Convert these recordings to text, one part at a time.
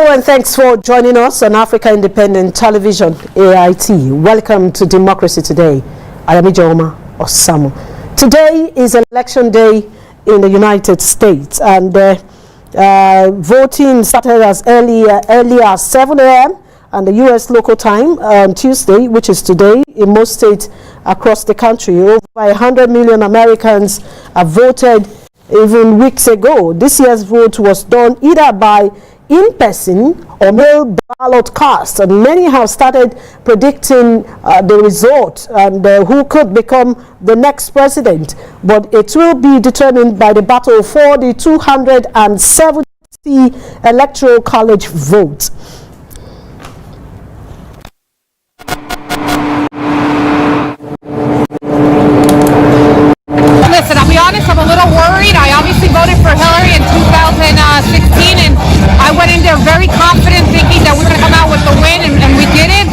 Hello and thanks for joining us on Africa Independent Television, AIT. Welcome to Democracy Today. I am Ijoma Osamo. Today is election day in the United States, and voting started as early as 7 a.m. and the U.S. local time on Tuesday, which is today, in most states across the country. Over 100 million Americans have voted even weeks ago. This year's vote was done either by in-person or mail ballot cast, and many have started predicting the result and who could become the next president. But it will be determined by the battle for the 270 electoral college votes. Listen, I'll be honest, I'm a little worried. I obviously voted for Hillary in 2016, and I went in there very confident, thinking that we were going to come out with the win, and we did it.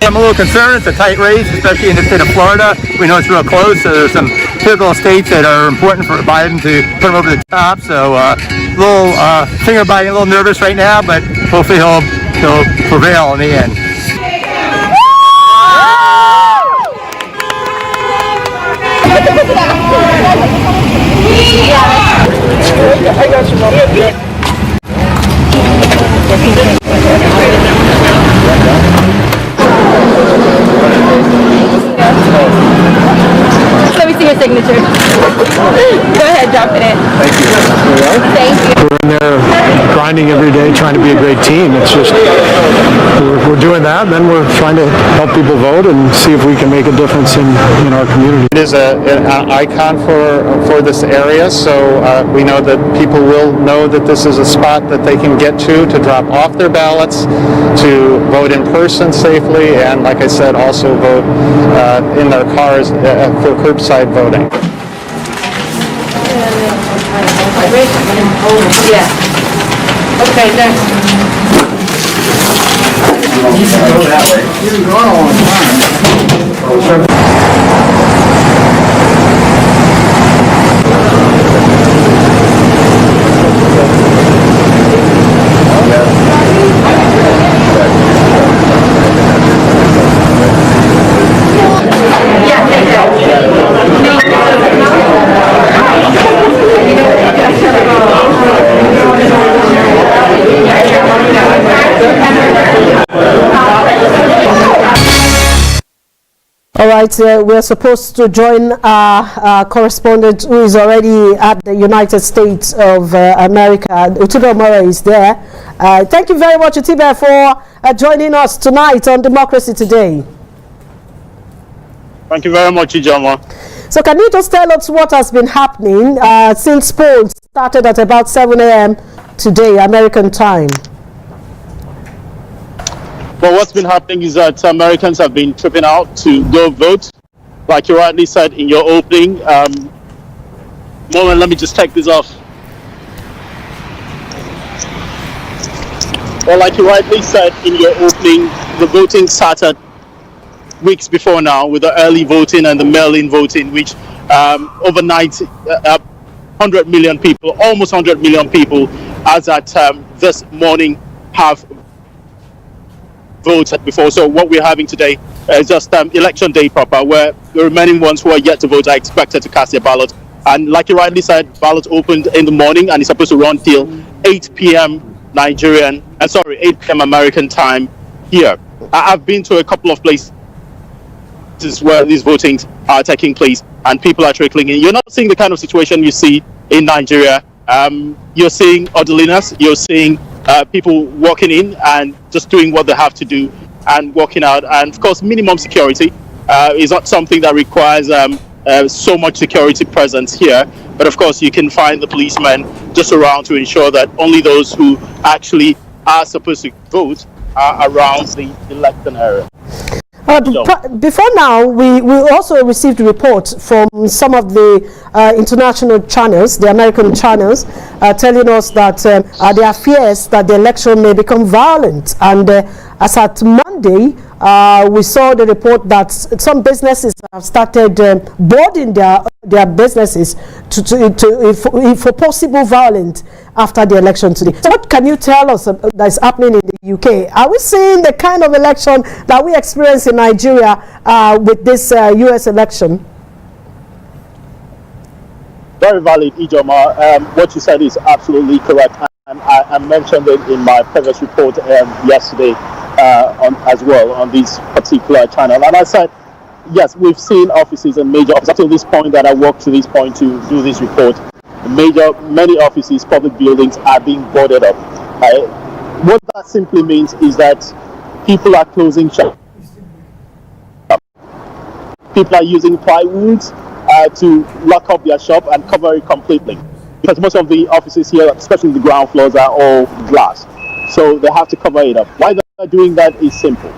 I'm a little concerned. It's a tight race, especially in the state of Florida. We know it's real close, so there's some pivotal states that are important for Biden to put him over the top. So a little finger biting, a little nervous right now, but hopefully he'll prevail in the end. I got you, Mom. Let me see your signature. Go ahead, drop it in. Thank you. Thank you. We're in there grinding every day, trying to be a great team. It's just, we're doing that, and then we're trying to help people vote and see if we can make a difference in our community. It is an icon for this area, so we know that people will know that this is a spot that they can get to drop off their ballots, to vote in person safely, and like I said, also vote in their cars for curbside voting. Yeah. Okay, next. You've gone a long time. All right, we're supposed to join our correspondent who is already at the United States of America. Utibe Omora is there. Thank you very much, Utibe, for joining us tonight on Democracy Today. Thank you very much, Ijoma. So can you just tell us what has been happening since polls started at about 7 a.m. today, American time? Well, what's been happening is that Americans have been tripping out to go vote. Like you rightly said in your opening, moment, let me just take this off. Well, like you rightly said in your opening, the voting started weeks before now with the early voting and the mail-in voting, which overnight 100 million people, almost 100 million people, as at this morning, have voted before. So what we're having today is just election day proper, where the remaining ones who are yet to vote are expected to cast their ballot. And like you rightly said, ballot opened in the morning and it's supposed to run till 8 p.m. 8 p.m. American time here. I've been to a couple of places where these votings are taking place and people are trickling in. You're not seeing the kind of situation you see in Nigeria. You're seeing orderliness, you're seeing people walking in and just doing what they have to do and walking out. And of course, minimum security is not something that requires so much security presence here. But of course, you can find the policemen just around to ensure that only those who actually are supposed to vote are around the election area. Before now, we also received reports from some of the international channels, the American channels, telling us that there are fears that the election may become violent. And as at Monday, we saw the report that some businesses have started boarding their their businesses for possible violence after the election today. So what can you tell us that is happening in the UK? Are we seeing the kind of election that we experienced in Nigeria with this US election? Very valid, Ijoma. What you said is absolutely correct. And I mentioned it in my previous report yesterday as well on this particular channel. And I said, yes, we've seen offices and major offices. Up to this point that I worked to this point to do this report, many offices, public buildings are being boarded up. What that simply means is that people are closing shop. People are using plywood to lock up their shop and cover it completely. Because most of the offices here, especially the ground floors, are all glass. So they have to cover it up. Why they're doing that is simple.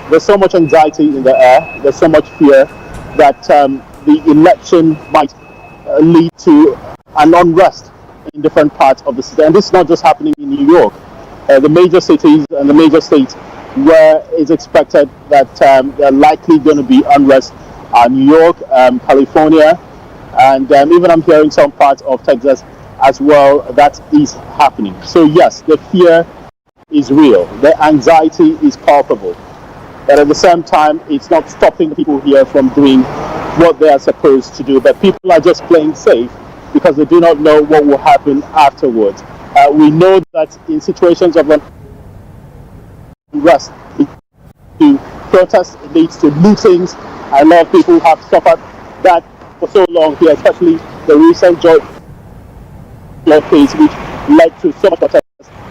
There's so much anxiety in the air, there's so much fear that the election might lead to an unrest in different parts of the city. And this is not just happening in New York. The major cities and the major states where it's expected that there are likely going to be unrest are New York, California, and even I'm hearing some parts of Texas as well. That is happening. So yes, the fear is real. The anxiety is palpable. But at the same time, it's not stopping people here from doing what they are supposed to do. But people are just playing safe because they do not know what will happen afterwards. We know that in situations of unrest, to protest, it leads to lootings. A lot of people have suffered that for so long here, especially the recent George Floyd case, which led to so much protest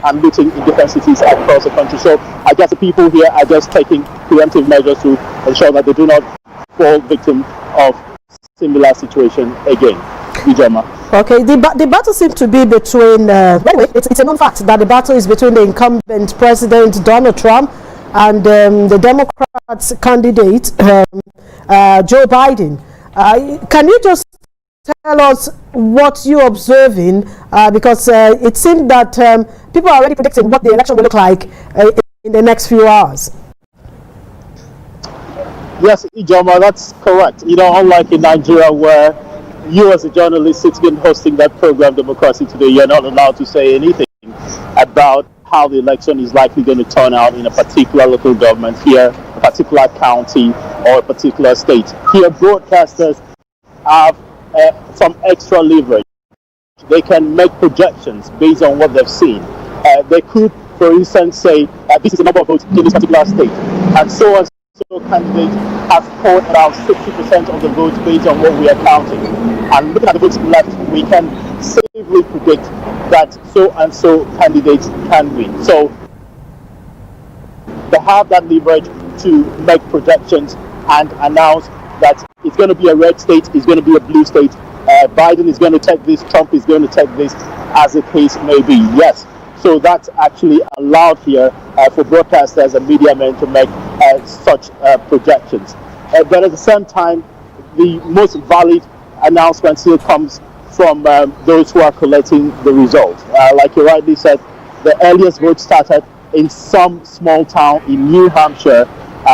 and looting in different cities across the country. So I guess the people here are just taking preemptive measures to ensure that they do not fall victim of similar situation again. Ijoma. Okay, the battle seems to be between, anyway, it's a known fact that the battle is between the incumbent President Donald Trump and the Democrats candidate, Joe Biden. Can you just tell us what you're observing, because it seems that people are already predicting what the election will look like in the next few hours. Yes, Ijoma, that's correct. You know, unlike in Nigeria where you as a journalist sitting and hosting that program, Democracy Today, you're not allowed to say anything about how the election is likely going to turn out in a particular local government here, a particular county, or a particular state. Here, broadcasters have some extra leverage. They can make projections based on what they've seen. They could, for instance, say this is the number of votes in this particular state, and so candidates have scored around 60% of the votes based on what we are counting. And looking at the votes left, we can safely predict that so and so candidates can win. So they have that leverage to make projections and announce that it's going to be a red state, it's going to be a blue state, Biden is going to take this, Trump is going to take this, as the case may be. Yes, so that's actually allowed here for broadcasters and media men to make such projections. But at the same time, the most valid announcement still comes from those who are collecting the results. Like you rightly said, the earliest vote started in some small town in New Hampshire,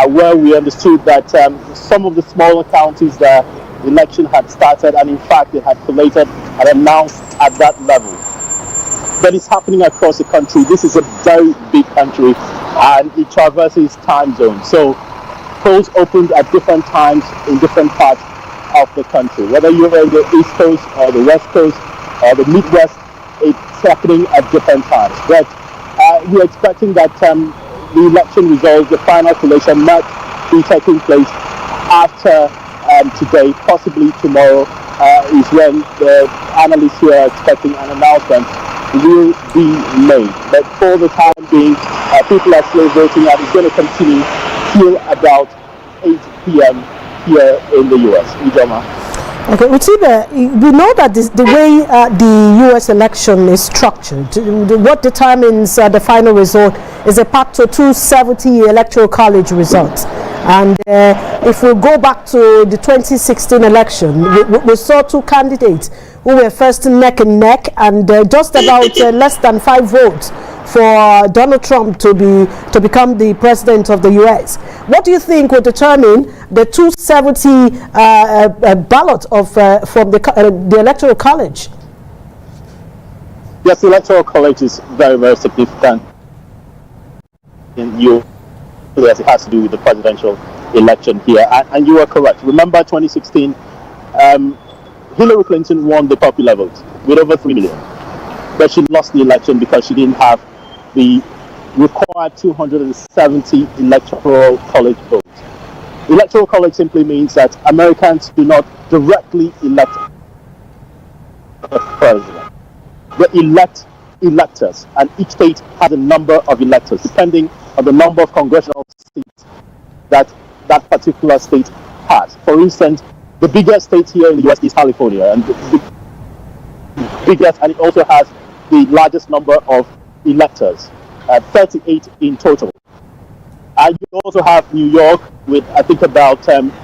where we understood that some of the smaller counties, the election had started, and in fact they had collated and announced at that level. But it's happening across the country. This is a very big country, and it traverses time zones. So polls opened at different times in different parts of the country. Whether you're in the East Coast or the West Coast or the Midwest, it's happening at different times. But we're expecting that the election results, the final collation, might be taking place after today, possibly tomorrow, is when the analysts here are expecting an announcement will be made. But for the time being, people are still voting, and it's going to continue till about 8 p.m. here in the U.S. Ijoma. Okay, Utibe, we know that the way the U.S. election is structured, what determines the final result is a Pacto 270 electoral college results. And if we go back to the 2016 election, we saw two candidates who were first neck and neck, and just about less than 5 votes for Donald Trump to become the president of the U.S. What do you think will determine the 270 ballot of from the Electoral College? Yes, the Electoral College is very, very significant in you as it has to do with the presidential election here. And you are correct. Remember 2016, Hillary Clinton won the popular vote with over 3 million. But she lost the election because she didn't have the required 270 Electoral College votes. Electoral College simply means that Americans do not directly elect the president. They elect electors, and each state has a number of electors depending on the number of congressional seats that that particular state has. For instance, the biggest state here in the US is California, and the biggest, and it also has the largest number of electors, 38 in total. And you also have New York with, I think, about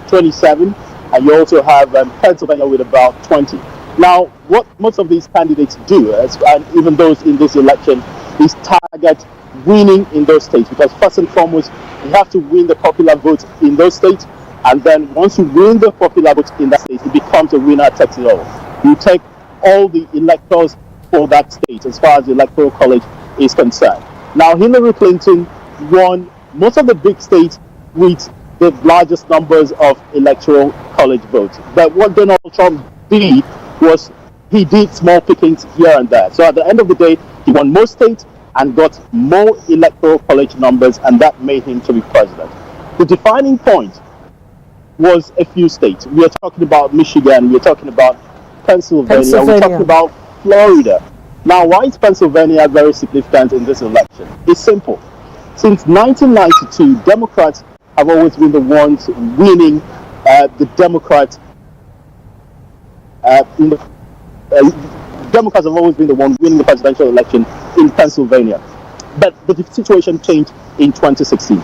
27, and you also have Pennsylvania with about 20. Now, what most of these candidates do, and even those in this election, is target winning in those states, because first and foremost, you have to win the popular vote in those states, and then once you win the popular vote in that state, it becomes a winner takes it all. You take all the electors for that state as far as the Electoral College is concerned. Now, Hillary Clinton won most of the big states with the largest numbers of Electoral College votes. But what Donald Trump did was he did small pickings here and there. So at the end of the day, he won most states and got more Electoral College numbers, and that made him to be president. The defining point was a few states. We are talking about Michigan, we are talking about Pennsylvania, we're talking about Florida. Now, why is Pennsylvania very significant in this election? It's simple. Since 1992, Democrats have always been the ones winning the Democrats. Democrats have always been the ones winning the presidential election in Pennsylvania. But the situation changed in 2016.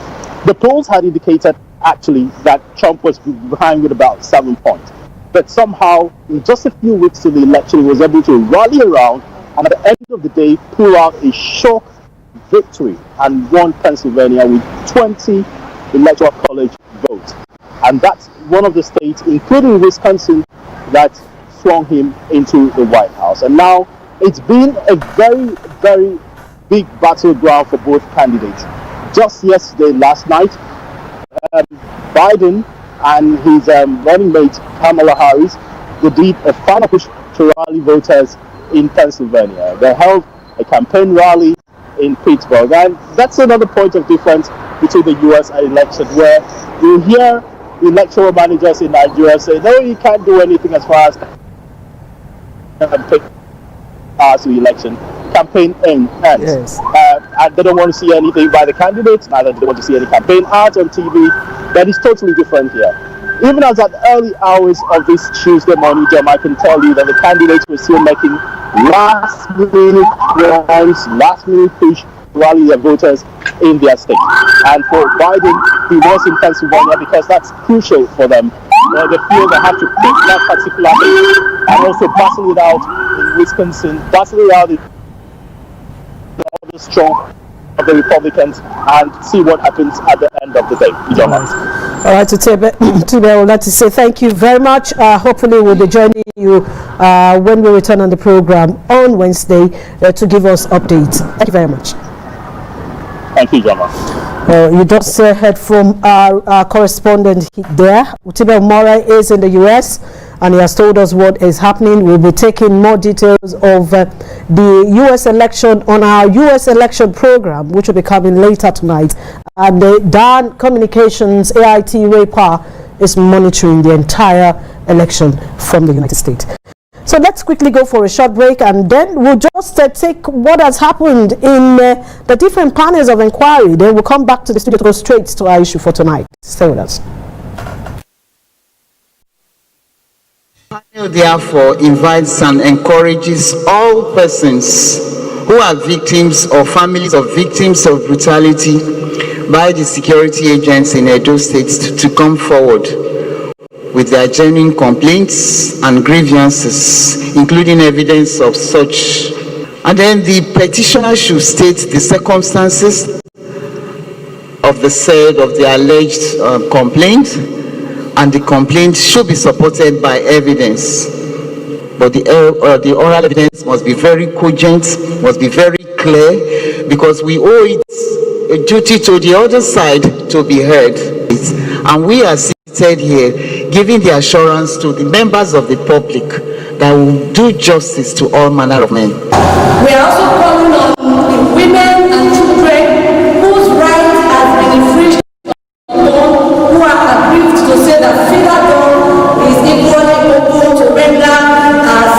The polls had indicated actually that Trump was behind with about 7 points. But somehow, in just a few weeks to the election, he was able to rally around and at the end of the day pull out a shock victory and won Pennsylvania with 20 Electoral College votes. And that's one of the states, including Wisconsin, that swung him into the White House. And now it's been a very, very big battleground for both candidates. Just yesterday, last night, Biden and his running mate Kamala Harris, they did a final push to rally voters in Pennsylvania. They held a campaign rally in Pittsburgh, and that's another point of difference between the US election, where you hear electoral managers in Nigeria say, no, you can't do anything as far as the election campaign ends. Yes. And they don't want to see anything by the candidates, neither do they want to see any campaign ads on TV. That is totally different here. Even as at early hours of this Tuesday morning, Jim, I can tell you that the candidates were still making last-minute runs, last-minute push to rally their voters in their state. And for Biden, he was in Pennsylvania because that's crucial for them. They feel they have to pick that particular state and also battle it out in Wisconsin, battle it out in the other strong of the Republicans, and see what happens at the end of the day. All right, Tube, I would like to say thank you very much. Hopefully we'll be joining you when we return on the program on Wednesday to give us updates. Thank you very much. Thank you, Jama. You just heard from our correspondent there. Utibe Umara is in the US, and he has told us what is happening. We'll be taking more details of the US election on our US election program, which will be coming later tonight. And the DAN Communications AIT Raypa is monitoring the entire election from the United States. So let's quickly go for a short break, and then we'll just take what has happened in the different panels of inquiry. Then we'll come back to the studio to go straight to our issue for tonight. Stay with us. The panel therefore invites and encourages all persons who are victims or families of victims of brutality by the security agents in Edo State to come forward with their genuine complaints and grievances, including evidence of such. And then the petitioner should state the circumstances of the said of the alleged complaint, and the complaint should be supported by evidence. But the oral evidence must be very cogent, must be very clear, because we owe it a duty to the other side to be heard. And we are seated here giving the assurance to the members of the public that we will do justice to all manner of men. We are also calling on the women and children whose rights have been infringed, who are aggrieved to say that FIDA is equally open to render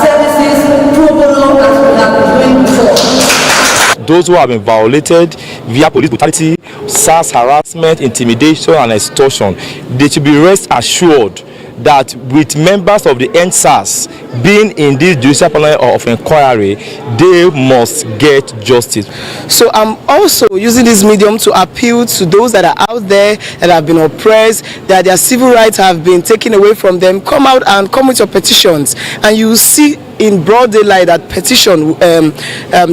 services pro bono as we have been doing before. Those who have been violated via police brutality, SARS harassment, intimidation, and extortion, they should be rest assured that with members of the NSAS being in this judicial panel of inquiry, they must get justice. So I'm also using this medium to appeal to those that are out there that have been oppressed, that their civil rights have been taken away from them. Come out and come with your petitions, and you will see in broad daylight that petition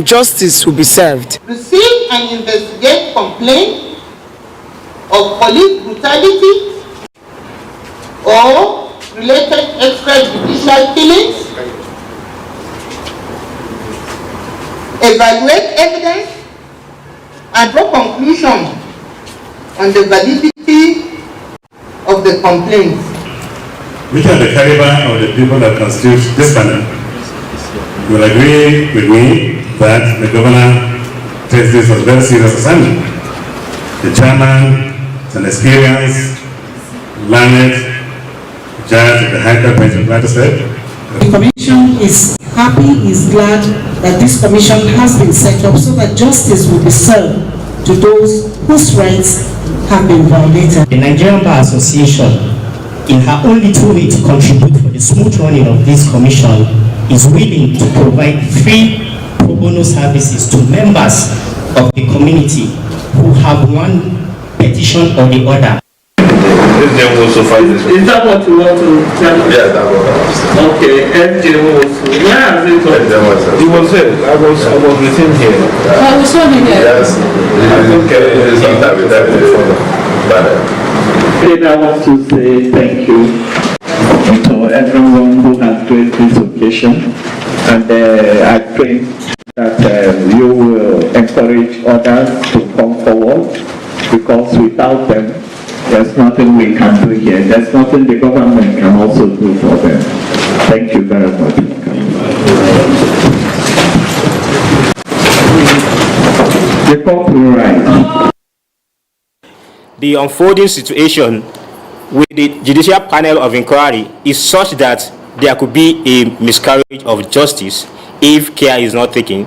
justice will be served. Receive and investigate complaints of police brutality or related extrajudicial killings, evaluate evidence, and draw conclusion on the validity of the complaints. Which are the caliber of the people that constitute this panel? You will agree with me that the governor takes this as a very serious assignment. The chairman is an experienced, learned judge of the High Court bench of United States. The commission is happy, is glad that this commission has been set up so that justice will be served to those whose rights have been violated. The Nigerian Bar Association, in her own little way to contribute for the smooth running of this commission, is willing to provide free pro bono services to members of the community who have one petition or the other. Is that what you want to tell me? Yeah, that was. Okay, MJ was. Where has it gone? He was here. I was with him here. Oh, we saw him here. Yes. I think it's on that with that. I want to say thank you to everyone who has graced this occasion, and I pray that you will encourage others to come forward, because without them, there's nothing we can do here. There's nothing the government can also do for them. Thank you very much. The corporate right. The unfolding situation with the Judicial Panel of Inquiry is such that there could be a miscarriage of justice if care is not taken,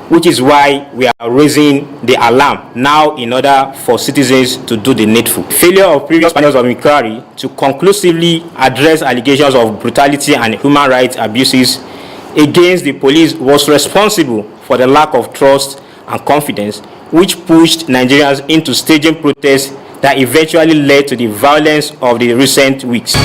which is why we are raising the alarm now in order for citizens to do the needful. Failure of previous panels of inquiry to conclusively address allegations of brutality and human rights abuses against the police was responsible for the lack of trust and confidence, which pushed Nigerians into staging protests that eventually led to the violence of the recent weeks.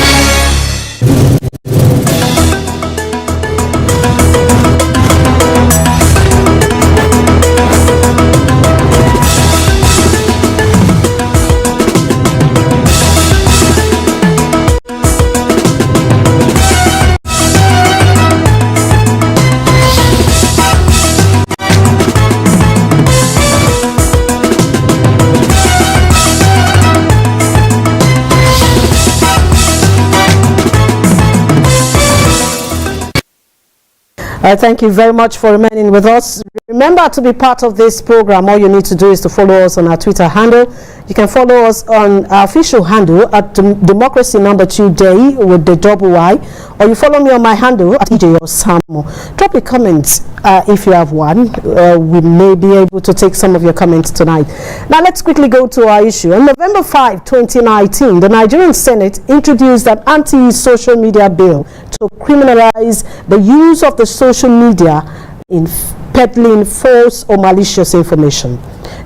Thank you very much for remaining with us. Remember, to be part of this program, all you need to do is to follow us on our Twitter handle. You can follow us on our official handle at Democracy #2 Day with the double Y, or you follow me on my handle at EJ Osamo. Drop your comments if you have one. We may be able to take some of your comments tonight. Now let's quickly go to our issue. On November 5, 2019, the Nigerian Senate introduced an anti-social media bill to criminalize the use of the social media in peddling false or malicious information.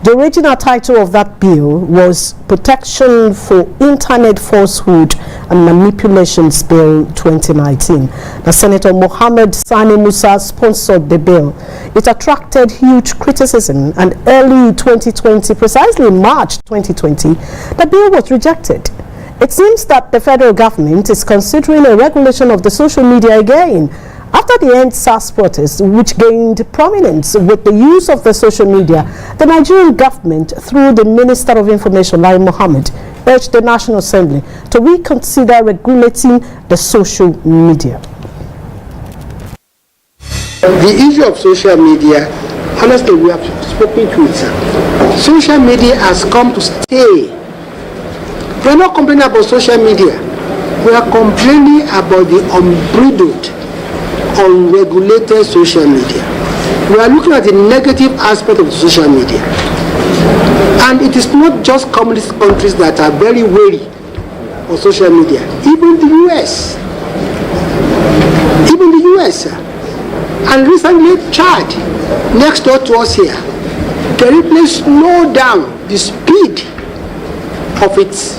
The original title of that bill was Protection for Internet Falsehood and Manipulations Bill 2019. Now, Senator Mohammed Sani Musa sponsored the bill. It attracted huge criticism, and early 2020, precisely in March 2020, the bill was rejected. It seems that the federal government is considering a regulation of the social media again after the EndSARS protests, which gained prominence with the use of the social media. The Nigerian government, through the Minister of Information, Lai Mohammed, urged the National Assembly to reconsider regulating the social media. The issue of social media, honestly, we have spoken to it. Social media has come to stay. We are not complaining about social media. We are complaining about the unbridled, unregulated social media. We are looking at the negative aspect of social media. And it is not just communist countries that are very wary of social media. Even the US. Even the US. And recently, Chad, next door to us here, deliberately slowed down the speed of its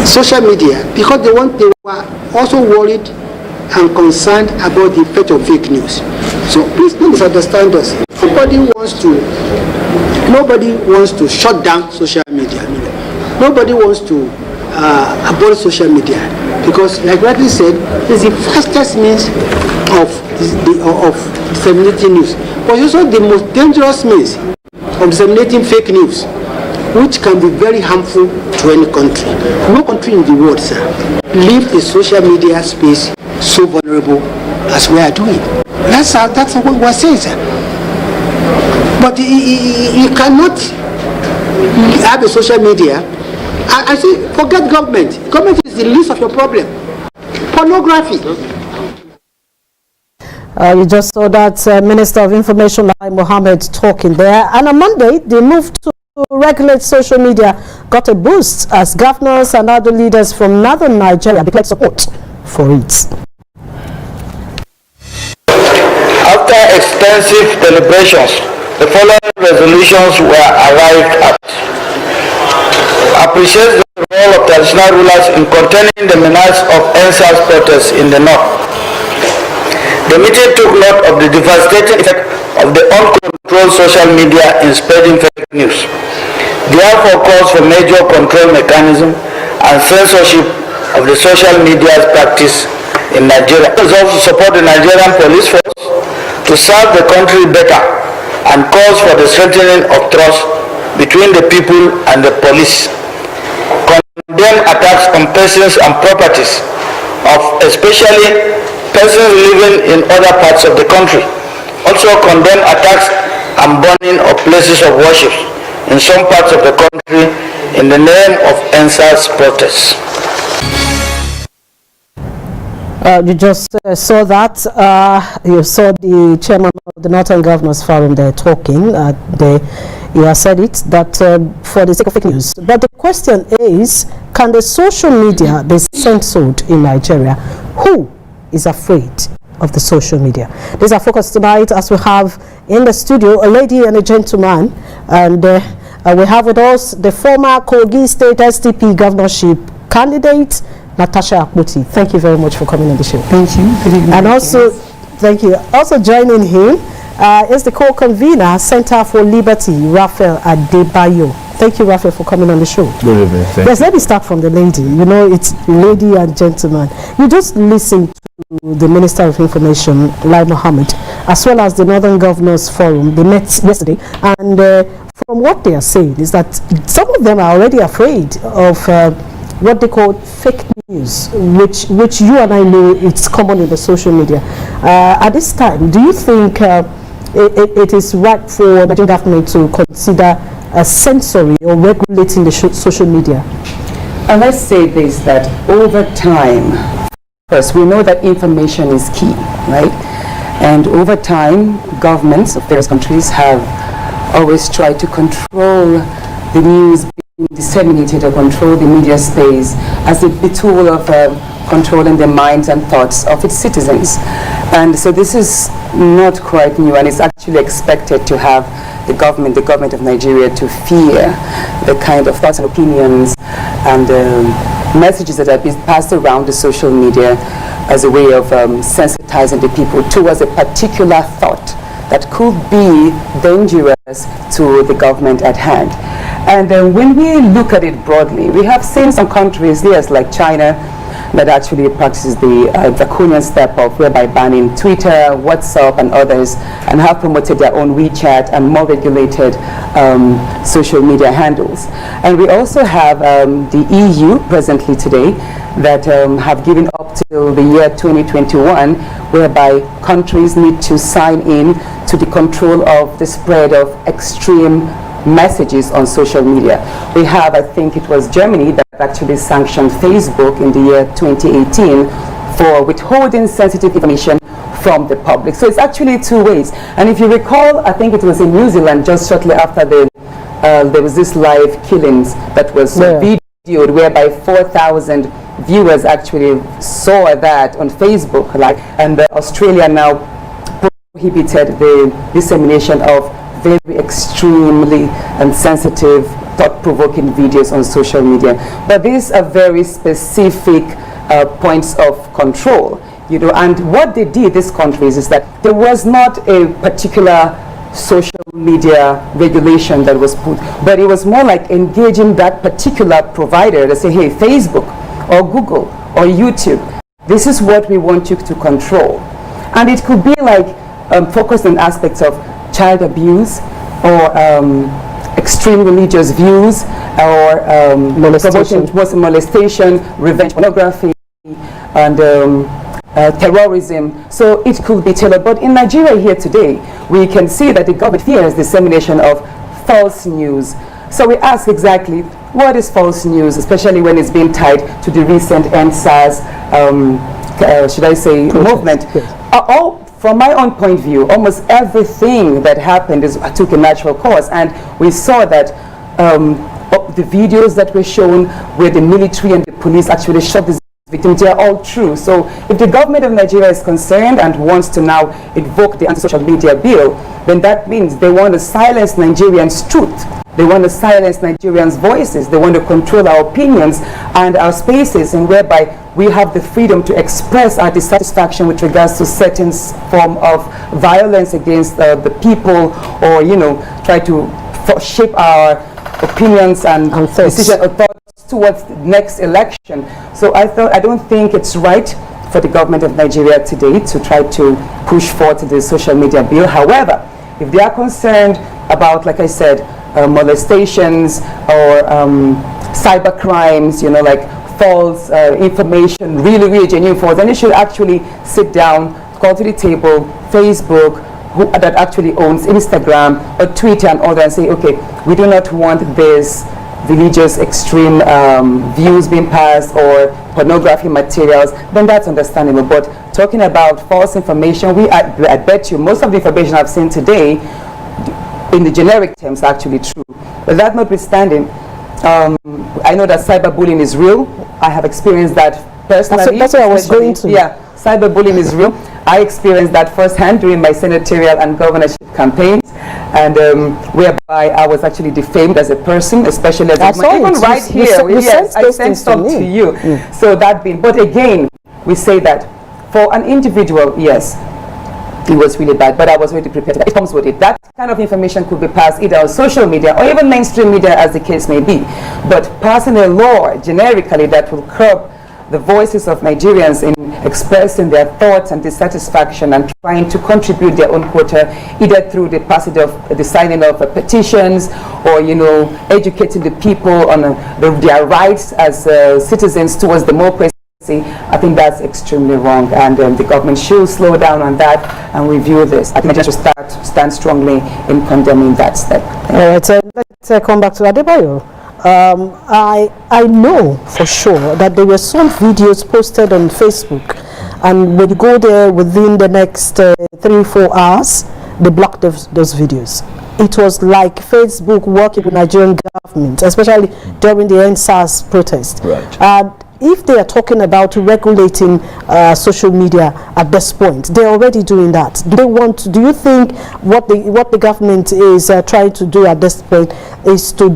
social media because they were also worried and concerned about the effect of fake news. So please don't misunderstand us. Nobody wants to shut down social media. Nobody wants to abolish social media because, like rightly said, it's the fastest means of disseminating news, but it's also the most dangerous means of disseminating fake news, which can be very harmful to any country. No country in the world, sir, leaves the social media space so vulnerable as we are doing. That's what we're saying, sir. But you cannot have a social media. I say, forget government. Government is the least of your problem. Pornography. You just saw that Minister of Information, Lai Mohammed, talking there. And on Monday, the move to regulate social media got a boost as governors and other leaders from northern Nigeria declared support for it. After extensive deliberations, the following resolutions were arrived at. Appreciates the role of traditional rulers in containing the menace of EndSARS protests in the north. The meeting took note of the devastating effect of the uncontrolled social media in spreading fake news. Therefore calls for major control mechanism and censorship of the social media's practice in Nigeria. It also support the Nigerian police force to serve the country better and calls for the strengthening of trust between the people and the police. Condemn attacks on persons and properties of especially persons living in other parts of the country. Also condemn attacks and burning of places of worship in some parts of the country in the name of EndSARS protests. You just saw that. You saw the chairman of the Northern Governors Forum there talking. He has said it, that for the sake of fake news. But the question is, can the social media be censored in Nigeria? Who is afraid of the social media? This is our focus tonight, as we have in the studio a lady and a gentleman. And we have with us the former Kogi State SDP governorship candidate, Natasha Akpoti. Thank you very much for coming on the show. Thank you. Good evening. And also, thank you. Also joining him is the co-convener, Center for Liberty, Raphael Adebayo. Thank you, Raphael, for coming on the show. Good evening. Yes, let me start from the lady. You know, it's lady and gentleman. You just listened to the Minister of Information, Lai Mohammed, as well as the Northern Governors Forum. They met yesterday, and from what they are saying is that some of them are already afraid of what they call fake news, which you and I know it's common in the social media. At this time, do you think it is right for the government to consider censoring or regulating the social media? And let's say this, that over time, first, we know that information is key, right? And over time, governments of various countries have always tried to control the news being disseminated or control the media space as a tool of controlling the minds and thoughts of its citizens. And so this is not quite new, and it's actually expected to have the government of Nigeria, to fear the kind of thoughts and opinions and messages that are being passed around the social media as a way of sensitizing the people towards a particular thought that could be dangerous to the government at hand. And when we look at it broadly, we have seen some countries, yes, like China, that actually practices the draconian step of whereby banning Twitter, WhatsApp, and others, and have promoted their own WeChat and more regulated social media handles. And we also have the EU presently today that have given up till the year 2021, whereby countries need to sign in to the control of the spread of extreme messages on social media. We have, I think it was Germany that actually sanctioned Facebook in the year 2018 for withholding sensitive information from the public. So it's actually two ways. And if you recall, I think it was in New Zealand just shortly after there was this live killings that was videoed, whereby 4,000 viewers actually saw that on Facebook. And Australia now prohibited the dissemination of very extremely and sensitive, thought-provoking videos on social media. But these are very specific points of control, you know. And what they did, these countries, is that there was not a particular social media regulation that was put, but it was more like engaging that particular provider to say, hey, Facebook or Google or YouTube, this is what we want you to control. And it could be like focused on aspects of child abuse or extreme religious views or molestation, revenge pornography, and terrorism. So it could be tailored. But in Nigeria here today, we can see that the government fears dissemination of false news. So we ask exactly, what is false news, especially when it's being tied to the recent EndSARS, should I say, movement? From my own point of view, almost everything that happened took a natural course, and we saw that the videos that were shown where the military and the police actually shot these victims, they are all true. So if the government of Nigeria is concerned and wants to now invoke the anti-social media bill, then that means they want to silence Nigerians' truth. They want to silence Nigerians' voices. They want to control our opinions and our spaces, and whereby we have the freedom to express our dissatisfaction with regards to certain form of violence against the people, or, you know, try to shape our opinions and decision or thoughts towards the next election. So I don't think it's right for the government of Nigeria today to try to push forward the social media bill. However, if they are concerned about, like I said, molestations or cyber crimes, you know, like false information, really genuine false, then they should actually sit down, call to the table Facebook, that actually owns Instagram or Twitter and all that, and say, okay, we do not want this religious extreme views being passed or pornography materials, then that's understandable. But talking about false information, I bet you most of the information I've seen today in the generic terms are actually true. But that notwithstanding, I know that cyberbullying is real. I have experienced that personally. That's what I was going to. Yeah, cyberbullying is real. I experienced that firsthand during my senatorial and governorship campaigns, and whereby I was actually defamed as a person, especially as a woman. Even right here, yes, I sent some to you. So that being, but again, we say that for an individual, yes, it was really bad, but I was ready to prepare. It comes with it. That kind of information could be passed either on social media or even mainstream media, as the case may be. But passing a law generically that will curb the voices of Nigerians in expressing their thoughts and dissatisfaction and trying to contribute their own quota, either through the passage of the signing of petitions, or, you know, educating the people on their rights as citizens towards democracy. I think that's extremely wrong, and the government should slow down on that and review this. I think I should stand strongly in condemning that step. All right, so let's come back to Adebayo. I know for sure that there were some videos posted on Facebook, and when you go there within the next 3-4 hours, they blocked those videos. It was like Facebook working with Nigerian government, especially during the EndSARS protest. Right. if they are talking about regulating social media at this point, they're already doing that. Do you think what the government is trying to do at this point is to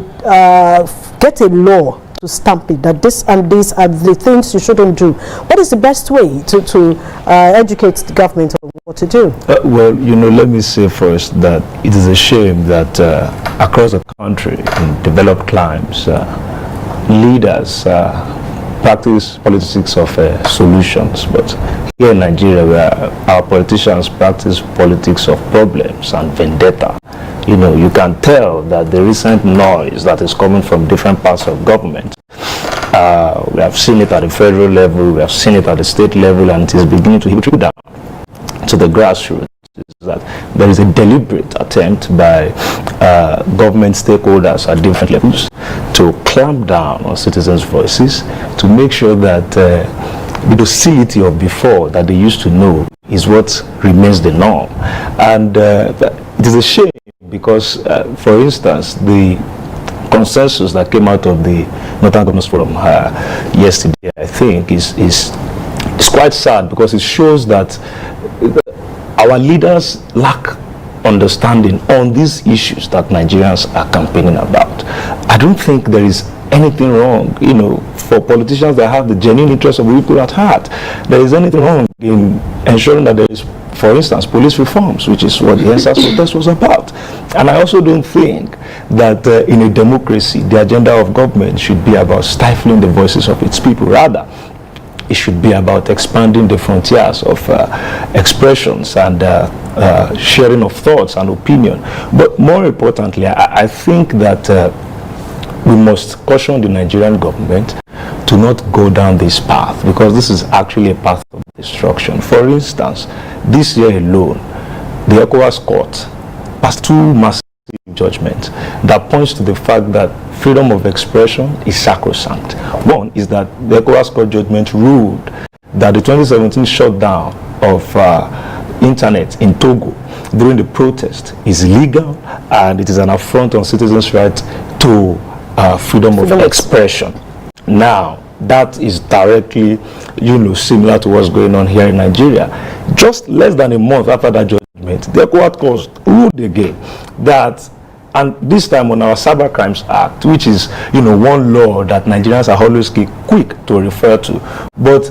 get a law to stamp it, that this and these are the things you shouldn't do? What is the best way to educate the government on what to do? Well, let me say first that it is a shame that across the country in developed climes, leaders practice politics of solutions, but here in Nigeria, where our politicians practice politics of problems and vendetta, you can tell that the recent noise that is coming from different parts of government, we have seen it at the federal level, we have seen it at the state level, and it is beginning to trickle down to the grassroots. Is that there is a deliberate attempt by government stakeholders at different levels to clamp down on citizens' voices, to make sure that the docility of before that they used to know is what remains the norm. And it is a shame because, for instance, the consensus that came out of the Northern Governors Forum yesterday, I think, is quite sad, because it shows that our leaders lack understanding on these issues that Nigerians are campaigning about. I don't think there is anything wrong, for politicians that have the genuine interest of the people at heart. There is anything wrong in ensuring that there is, for instance, police reforms, which is what the EndSARS protest was about. And I also don't think that in a democracy, the agenda of government should be about stifling the voices of its people. Rather, it should be about expanding the frontiers of expressions and sharing of thoughts and opinion. But more importantly, I think that we must caution the Nigerian government to not go down this path, because this is actually a path of destruction. For instance, this year alone, the ECOWAS Court passed 2 massive judgments that points to the fact that freedom of expression is sacrosanct. One is that the ECOWAS Court judgment ruled that the 2017 shutdown of internet in Togo during the protest is illegal, and it is an affront on citizens' right to freedom of expression. Now, that is directly, similar to what's going on here in Nigeria. Just less than a month after that judgment, the ECOWAS Court ruled again that, and this time on our Cyber Crimes Act, which is, one law that Nigerians are always quick to refer to, but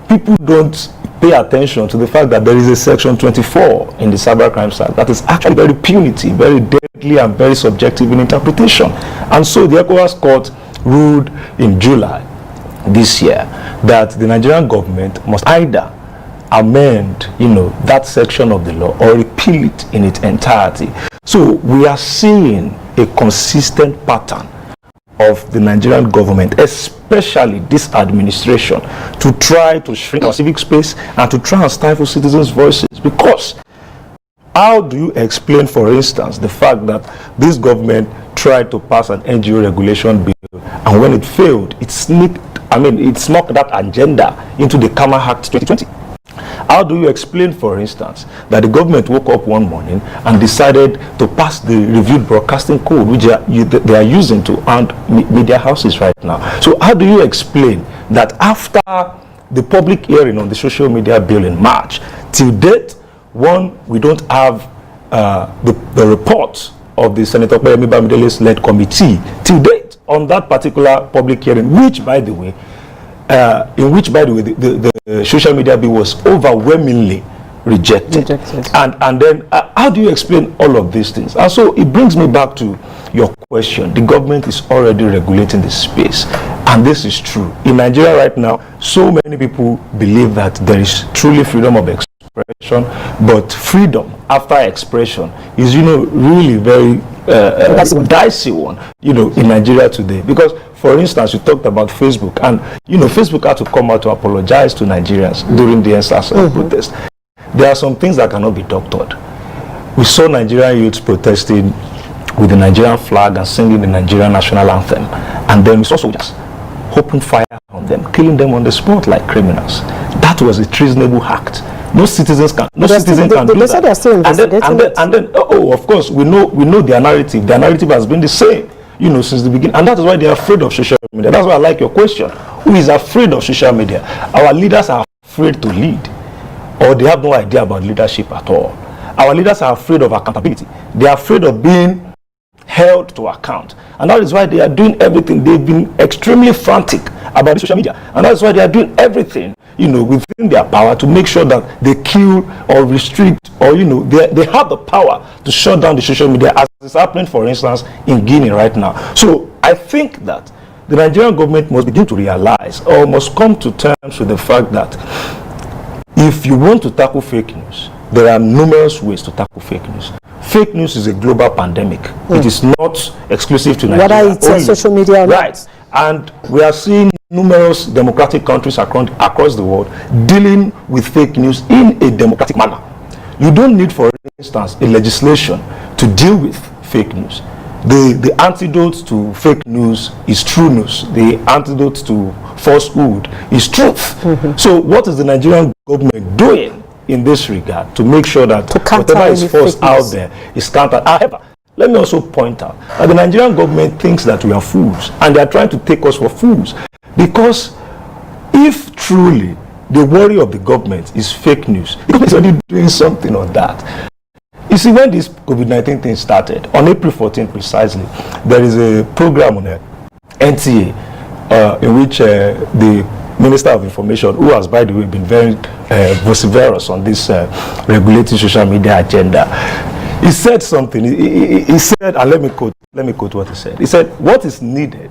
people don't pay attention to the fact that there is a section 24 in the Cyber Crimes Act that is actually very punitive, very deadly, and very subjective in interpretation. And so the ECOWAS Court ruled in July this year that the Nigerian government must either amend, that section of the law, or repeal it in its entirety. So we are seeing a consistent pattern of the Nigerian government, especially this administration, to try to shrink our civic space and to try and stifle citizens' voices. Because how do you explain, for instance, the fact that this government tried to pass an NGO regulation bill, and when it failed, it snuck that agenda into the Karma Act 2020? How do you explain, for instance, that the government woke up one morning and decided to pass the reviewed broadcasting code, which they are using to own media houses right now? So how do you explain that after the public hearing on the social media bill in March, till date, one, we don't have the report of the Senator Opeyemi Bamidele's led committee till date on that particular public hearing, which, by the way, the social media bill was overwhelmingly rejected. And then how do you explain all of these things? And so it brings me back to your question. The government is already regulating the space, and this is true. In Nigeria right now, so many people believe that there is truly freedom of expression, but freedom after expression is, really very dicey one, in Nigeria today. Because, for instance, you talked about Facebook, and Facebook had to come out to apologize to Nigerians during the EndSARS protest. There are some things that cannot be doctored. We saw Nigerian youths protesting with the Nigerian flag and singing the Nigerian national anthem, and then we saw soldiers open fire on them, killing them on the spot like criminals. That was a treasonable act. No citizen can do that. And then, of course, we know their narrative. Their narrative has been the same, since the beginning. And that is why they are afraid of social media. That's why I like your question. who is afraid of social media. Our leaders are afraid to lead, or they have no idea about leadership at all. Our leaders are afraid of accountability. They are afraid of being held to account. And that is why they are doing everything. They've been extremely frantic about social media. And that's why they are doing everything, within their power to make sure that they kill or restrict, or, they have the power to shut down the social media, as is happening, for instance, in Guinea right now. So I think that the Nigerian government must begin to realize, or must come to terms with the fact that if you want to tackle fake news, there are numerous ways to tackle fake news. Fake news is a global pandemic. It is not exclusive to Nigeria. Whether it's on social media or right. not. And we are seeing numerous democratic countries across the world dealing with fake news in a democratic manner. You don't need, for instance, a legislation to deal with fake news. The antidote to fake news is true news. The antidote to falsehood is truth. So what is the Nigerian government doing in this regard to make sure that whatever is false out there is countered? However, let me also point out that the Nigerian government thinks that we are fools, and they are trying to take us for fools, because if truly the worry of the government is fake news, the government is already doing something on that. You see, when this COVID-19 thing started, on April 14 precisely, there is a program on NTA in which the Minister of Information, who has, by the way, been very vociferous on this regulating social media agenda, he said something. He said, and let me quote what he said. He said, what is needed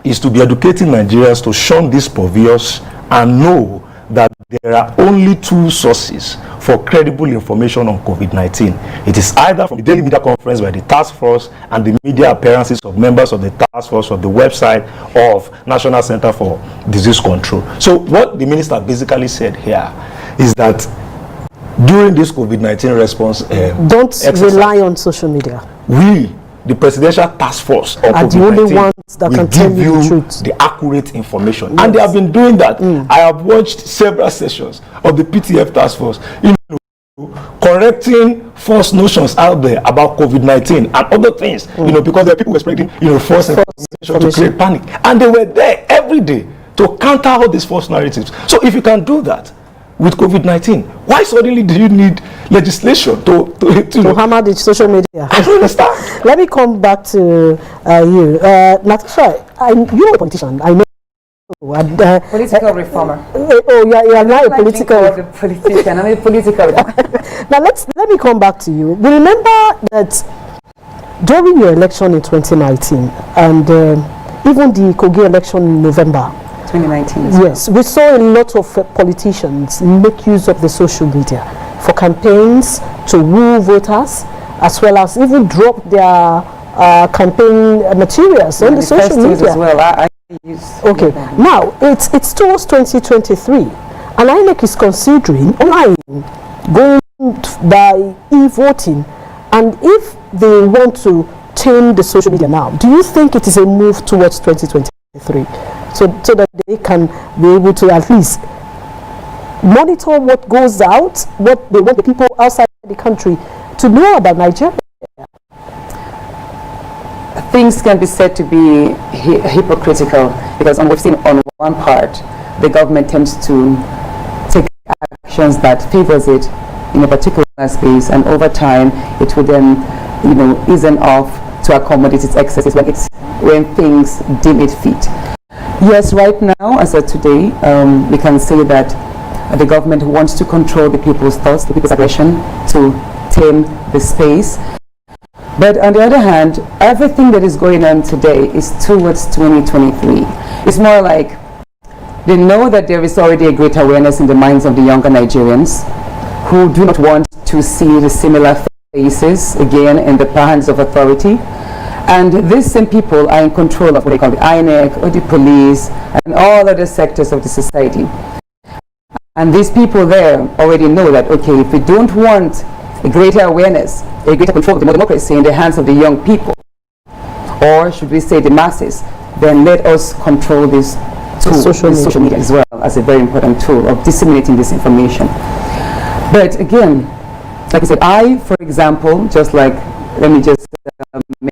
is to be educating Nigerians to shun this purveyors and know that there are only two sources for credible information on COVID-19. It is either from the daily media conference by the task force and the media appearances of members of the task force of the website of National Center for Disease Control. So what the minister basically said here is that during this COVID-19 response don't exercise, rely on social media. We, the presidential task force of are the only ones that can tell you the truth, the accurate information. Yes. And they have been doing that. I have watched several sessions of the PTF task force, correcting false notions out there about COVID-19 and other things, because there are people who are spreading, false information to create panic. And they were there every day to counter all these false narratives. So if you can do that with COVID-19, why suddenly do you need legislation to hammer the social media? I don't understand. Let me come back to you. Natasha, you're a politician. I know. Political reformer. You are not a political politician. I'm a political reformer. Now let me come back to you. We remember that during your election in 2019 and even the Kogi election in November 2019. Yes, we saw a lot of politicians make use of the social media for campaigns to woo voters, as well as even drop their campaign materials on the social media as well. Okay, now it's towards 2023, and INEC is considering online going by e-voting, and if they want to tame the social media now, do you think it is a move towards 2023? So that they can be able to at least monitor what goes out, what they want the people outside the country to know about Nigeria? Things can be said to be hypocritical, because we've seen on one part, the government tends to take actions that favors it in a particular space, and over time it will then, ease off to accommodate its excesses when things deem it fit. Yes, right now, as of today, we can say that the government wants to control the people's thoughts, the people's aggression, to tame the space. But on the other hand, everything that is going on today is towards 2023. It's more like they know that there is already a great awareness in the minds of the younger Nigerians who do not want to see the similar faces again in the hands of authority. And these same people are in control of what they call the INEC or the police and all other sectors of the society. And these people there already know that, okay, if we don't want a greater awareness, a greater control of the democracy in the hands of the young people, or should we say the masses, then let us control this tool, social media as well, as a very important tool of disseminating this information. But again, like I said, for example, let me just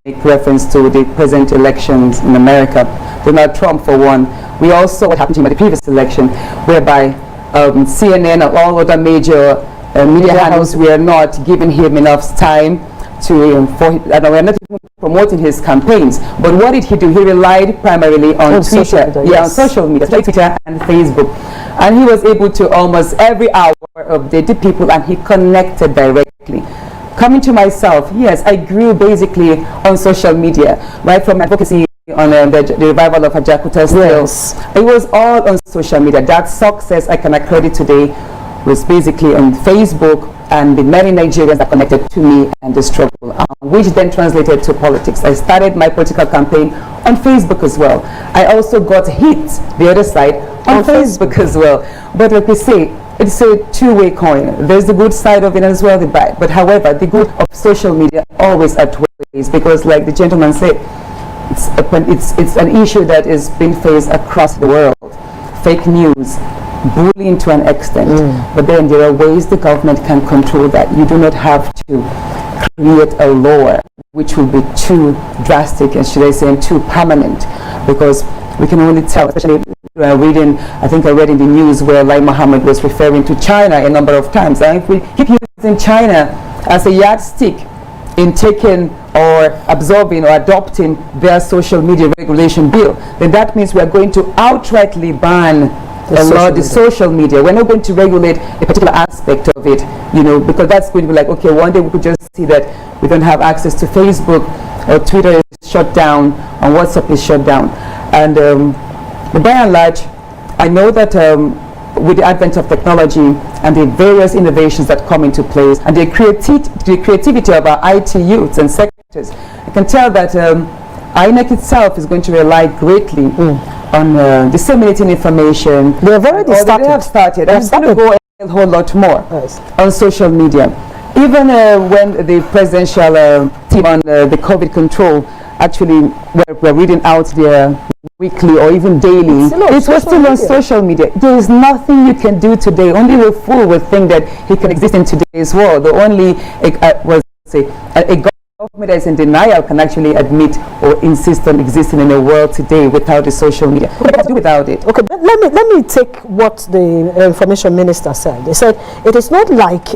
make reference to the present elections in America. Donald Trump, for one, We all saw what happened to him at the previous election, whereby CNN and all other major media handles were not giving him enough time to we're not even promoting his campaigns. But what did he do? He relied primarily on Twitter, on social media, Twitter and Facebook, and he was able to almost every hour update the people, and he connected directly. Coming to myself, yes, I grew basically on social media, right from advocacy on the revival of Ajakuta skills. It was all on social media. That success I can accredit today was basically on Facebook and the many Nigerians that connected to me and the struggle, which then translated to politics. I started my political campaign on Facebook as well. I also got hit the other side on Facebook as well. But like we say, it's a two-way coin. There's the good side of it as well, the bad. But however, the good of social media always outweighs, because like the gentleman said, it's an issue that is being faced across the world. Fake news, bullying to an extent, but then there are ways the government can control that. You do not have to create a law which will be too drastic, and should I say, and too permanent, because we can only tell, especially reading, I think I read in the news where Lai Mohammed was referring to China a number of times, and if we keep using China as a yardstick in taking or absorbing or adopting their social media regulation bill, then that means we are going to outrightly ban the social media. We're not going to regulate a particular aspect of it, because that's going to be like, okay, one day we could just see that we don't have access to Facebook, or Twitter is shut down, and WhatsApp is shut down. And by and large, I know that with the advent of technology and the various innovations that come into place, and the creativity of our IT youths and sectors, I can tell that INEC itself is going to rely greatly on disseminating information. They have already started. They have started. And it's going to go a whole lot more on social media. Even when the presidential team on the COVID control actually were reading out their weekly or even daily, it was still on social media. There is nothing you can do today. Only a fool would think that he can exist in today's world. The only a government that is in denial can actually admit or insist on existing in a world today without the social media. What can do without it? Okay, but let me take what the information minister said. He said it is not like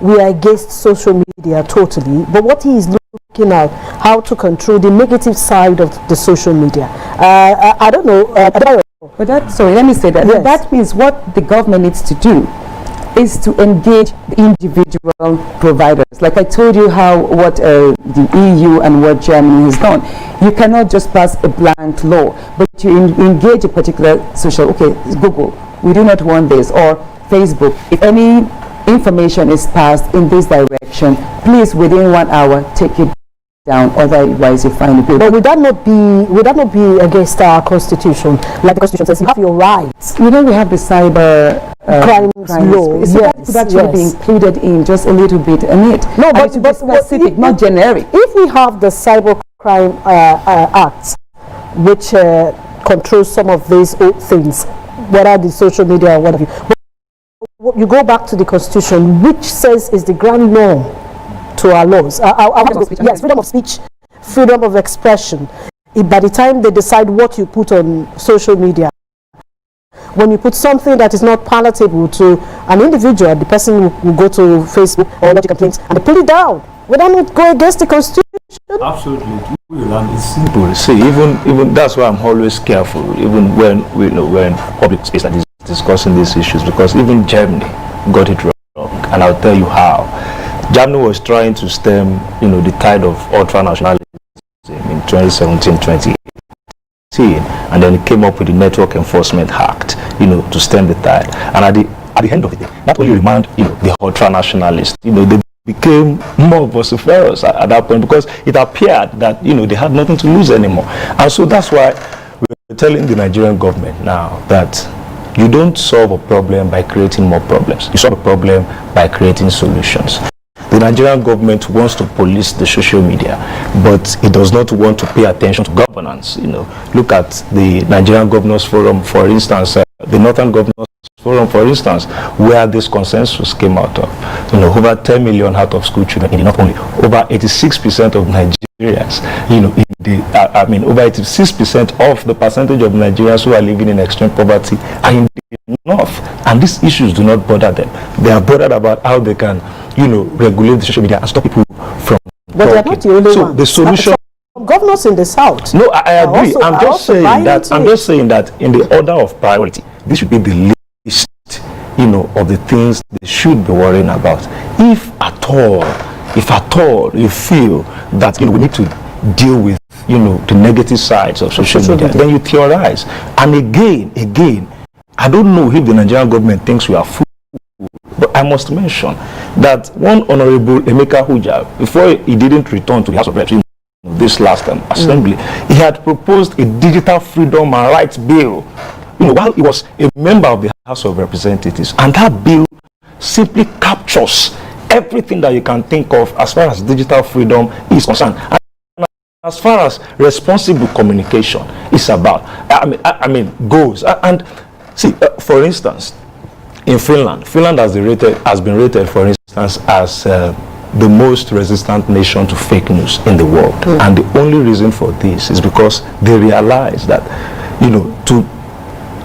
we are against social media totally, but what he is looking at how to control the negative side of the social media. I don't know. But let me say that. Yes. That means what the government needs to do is to engage the individual providers. Like I told you what the EU and what Germany has done. You cannot just pass a blank law, but you engage a particular social, Google, we do not want this, or Facebook, if any information is passed in this direction, please within 1 hour take it down, otherwise you find it. But would that not be against our constitution? Like the constitution says, you have your rights. We have the cyber crimes law. So that could actually be included in just a little bit in it. No, but specific, not generic. If we have the Cyber Crime Act, which controls some of these things, whether the social media or whatever, but you go back to the constitution, which says is the grand norm to our laws. Yes, freedom of speech, freedom of expression. By the time they decide what you put on social media, when you put something that is not palatable to an individual, the person will go to Facebook or lodge complaints and they pull it down. Would that not go against the constitution? Absolutely, and it's simple. See, even that's why I'm always careful, even when we're in public space like this, discussing these issues, because even Germany got it wrong, and I'll tell you how. Germany was trying to stem, the tide of ultranationalism in 2017-2018, and then it came up with the Network Enforcement Act, to stem the tide. And at the end of the day, not only remind the ultranationalists, they became more vociferous at that point, because it appeared that they had nothing to lose anymore. And so that's why we're telling the Nigerian government now that you don't solve a problem by creating more problems. You solve a problem by creating solutions. The Nigerian government wants to police the social media, but it does not want to pay attention to governance. Look at the Nigerian Governors Forum, for instance, the Northern Governors Forum, for instance, where this consensus came out of. Over 10 million out of school children in the North only. Over 86% of Nigerians, over 86% of the percentage of Nigerians who are living in extreme poverty are in the north, and these issues do not bother them. They are bothered about how they can, regulate the social media and stop people from But they are not the only so ones. the solution. Governors in the south. No, I agree. also- I'm are just also saying buying that. into I'm it. just saying that in the order of priority, this should be the list, of the things they should be worrying about. If at all you feel that we need to deal with the negative sides of social media, then you theorize. And again, I don't know if the Nigerian government thinks we are fool, but I must mention that one Honorable Emeka Huja, before he didn't return to the House of Reps in this last assembly, he had proposed a digital freedom and rights bill, while he was a member of the House of Representatives, and that bill simply captures everything that you can think of as far as digital freedom is concerned. And as far as responsible communication is about, goes. And see, for instance, in Finland has been rated, for instance, as the most resistant nation to fake news in the world. And the only reason for this is because they realize that,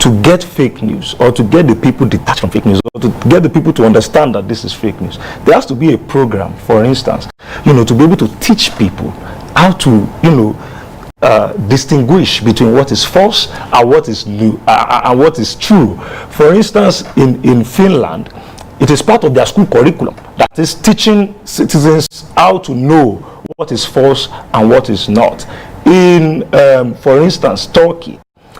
to get fake news, or to get the people detached from fake news, or to get the people to understand that this is fake news, there has to be a program, for instance, to be able to teach people how to, distinguish between what is false and what is new and what is true. For instance, in Finland, it is part of their school curriculum that is teaching citizens how to know what is false and what is not. In, for instance,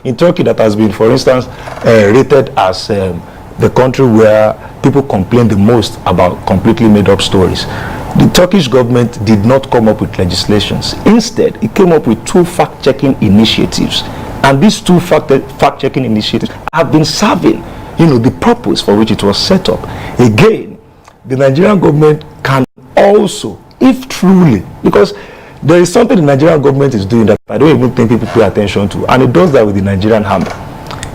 in Turkey, that has been, for instance, rated as the country where people complain the most about completely made-up stories. The Turkish government did not come up with legislations. Instead, it came up with 2 fact-checking initiatives. And these 2 fact-checking initiatives have been serving, the purpose for which it was set up. Again, the Nigerian government can also, if truly, because there is something the Nigerian government is doing that I don't even think people pay attention to, and it does that with the Nigerian Army.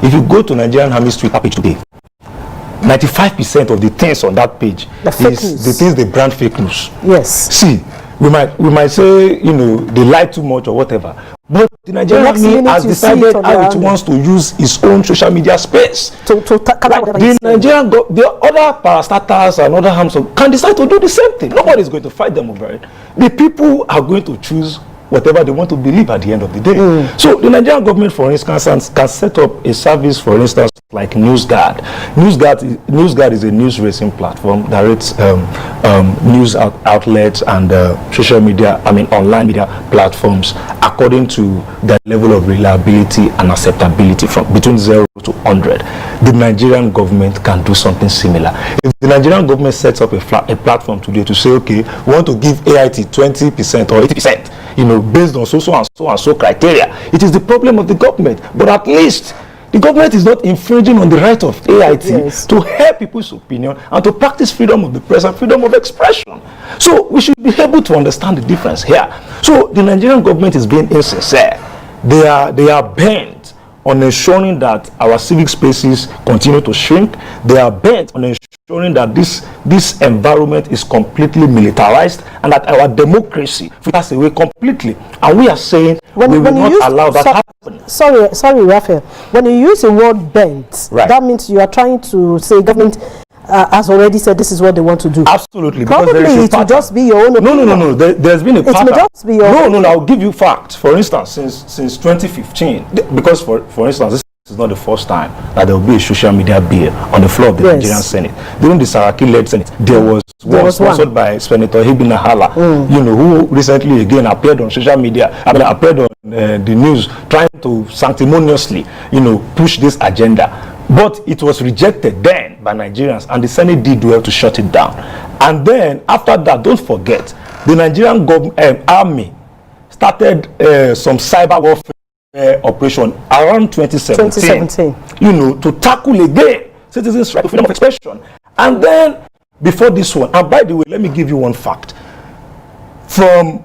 If you go to Nigerian Army's Twitter page today, 95% of the things on that page is the things they brand fake news. Yes. See, we might say, they lie too much or whatever, but the Nigerian Army has decided how it wants to use its own social media space. The Nigerian, the other parastatals and other arms can decide to do the same thing. Nobody is going to fight them over it. The people are going to choose whatever they want to believe at the end of the day. So the Nigerian government, for instance, can set up a service, for instance, like NewsGuard. NewsGuard is a news racing platform that rates news outlets and social media, online media platforms according to their level of reliability and acceptability from between 0 to 100. The Nigerian government can do something similar. If the Nigerian government sets up a platform today to say, okay, we want to give AIT 20% or 80%, based on so criteria, it is the problem of the government. But at least the government is not infringing on the right of AIT to hear people's opinion and to practice freedom of the press and freedom of expression. So we should be able to understand the difference here. So the Nigerian government is being insincere. They are bent on ensuring that our civic spaces continue to shrink. They are bent on ensuring that this environment is completely militarized and that our democracy falls away completely. And we are saying we will not allow that happen. Sorry, Raphael. When you use the word bent, that means you are trying to say government has already said this is what they want to do. Absolutely. Probably it will just be your own opinion. No. There's been a pattern. It may just be your own. No. I'll give you facts. For instance, since 2015, because for instance, this is not the first time that there will be a social media bill on the floor of the Nigerian Senate. During the Saraki-led Senate, there was one sponsored by Senator Hebi Nahala, who recently again appeared on social media, appeared on the news, trying to sanctimoniously, push this agenda. But it was rejected then by Nigerians, and the Senate did well to shut it down. And then after that, don't forget, the Nigerian army started some cyber warfare operation around 2017. To tackle again citizens' right to freedom of expression. And then before this one, and by the way, let me give you one fact. From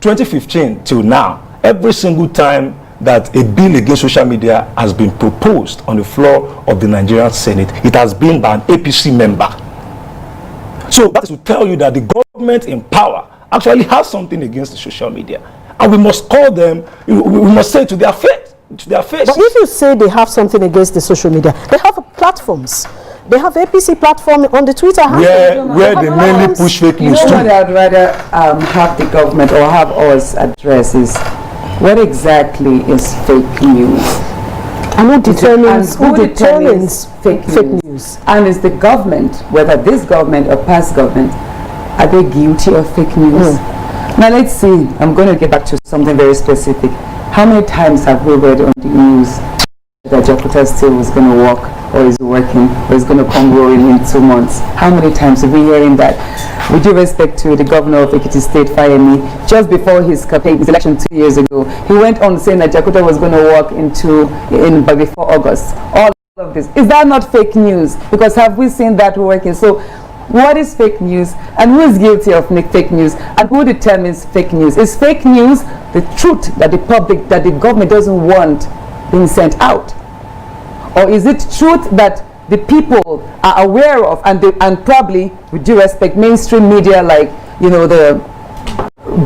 2015 till now, every single time that a bill against social media has been proposed on the floor of the Nigerian Senate, it has been by an APC member. So that is to tell you that the government in power actually has something against the social media. and we must call them, we must say to their face. But if you say they have something against the social media, they have platforms. They have APC platform on the Twitter handle. Where they mainly push fake news. You know what I'd rather have the government or have us address is what exactly is fake news? And who determines fake news? And is the government, whether this government or past government, are they guilty of fake news? Now let's see, I'm going to get back to something very specific. How many times have we read on the news that Jakarta still is going to work, or is working, or is going to come rolling in 2 months? How many times have we hearing that? With due respect to the governor of Ekiti State, Fayemi, just before his campaign, his election 2 years ago, he went on saying that Jakarta was going to work by before August. All of this, is that not fake news? Because have we seen that working? So what is fake news, and who is guilty of fake news, and who determines fake news? Is fake news the truth that the public, that the government doesn't want being sent out? Or is it truth that the people are aware of, and probably, with due respect, mainstream media, like, you know, the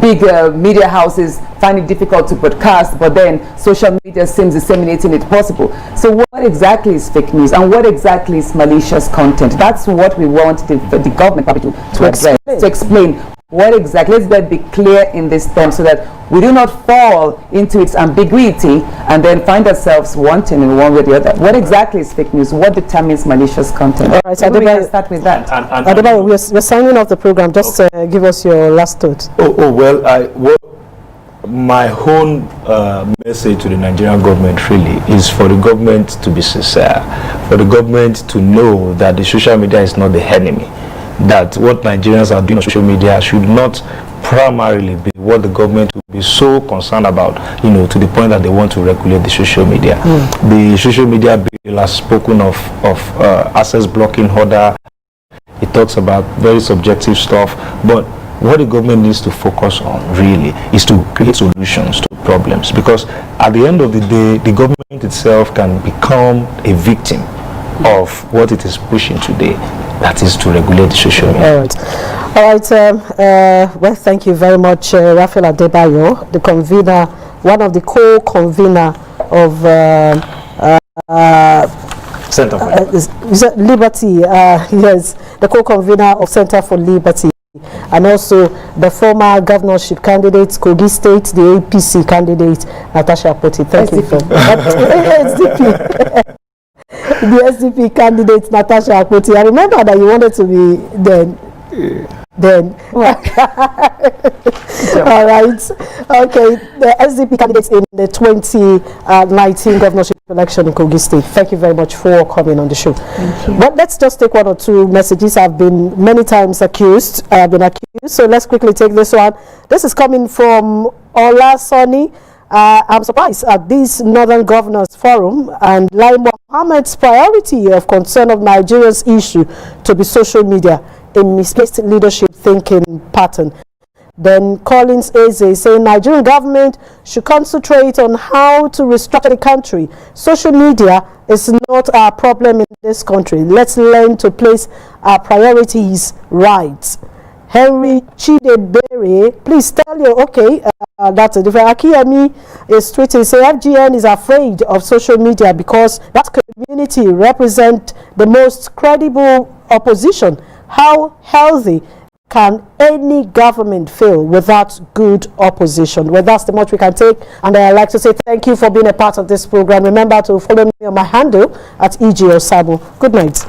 big media houses find it difficult to broadcast, but then social media seems disseminating it possible. So what exactly is fake news, and what exactly is malicious content? That's what we want the government probably to address, to explain. What exactly, let's be clear in this term so that we do not fall into its ambiguity and then find ourselves wanting in one way or the other. What exactly is fake news? What determines malicious content? All right, we can start with that. Adebayo, we're signing off the program. Just give us your last thought. My own message to the Nigerian government really is for the government to be sincere, for the government to know that the social media is not the enemy, that what Nigerians are doing on social media should not primarily be what the government will be so concerned about, you know, to the point that they want to regulate the social media. The social media bill has spoken of access blocking order. It talks about very subjective stuff, but what the government needs to focus on really is to create solutions to problems, because at the end of the day, the government itself can become a victim of what it is pushing today, that is to regulate the social media. All right. Well, thank you very much, Raphael Adebayo, the convener, one of the co-convener of Center for Liberty. Yes, the co-convener of Center for Liberty, and also the former governorship candidate, Kogi State, the APC candidate, Natasha Akpoti. Thank you for SDP. The SDP candidate, Natasha Akpoti. I remember that you wanted to be then. All right. Okay. The SDP candidates in the 2019 governorship election in Kogi State. Thank you very much for coming on the show. Thank you. But let's just take one or two messages. I've been many times accused. So let's quickly take this one. This is coming from Ola Soni. I'm surprised at this Northern Governors Forum and Lai Mohammed's priority of concern of Nigeria's issue to be social media, a misplaced leadership thinking pattern. Then Collins Eze saying Nigerian government should concentrate on how to restructure the country. Social media is not our problem in this country. Let's learn to place our priorities right. Henry Chidebere, please tell you, that's a different. Akiyemi is tweeting, say FGN is afraid of social media because that community represents the most credible opposition. How healthy can any government fail without good opposition? Well, that's the much we can take. And I'd like to say thank you for being a part of this program. Remember to follow me on my handle at EG Osabo. Good night.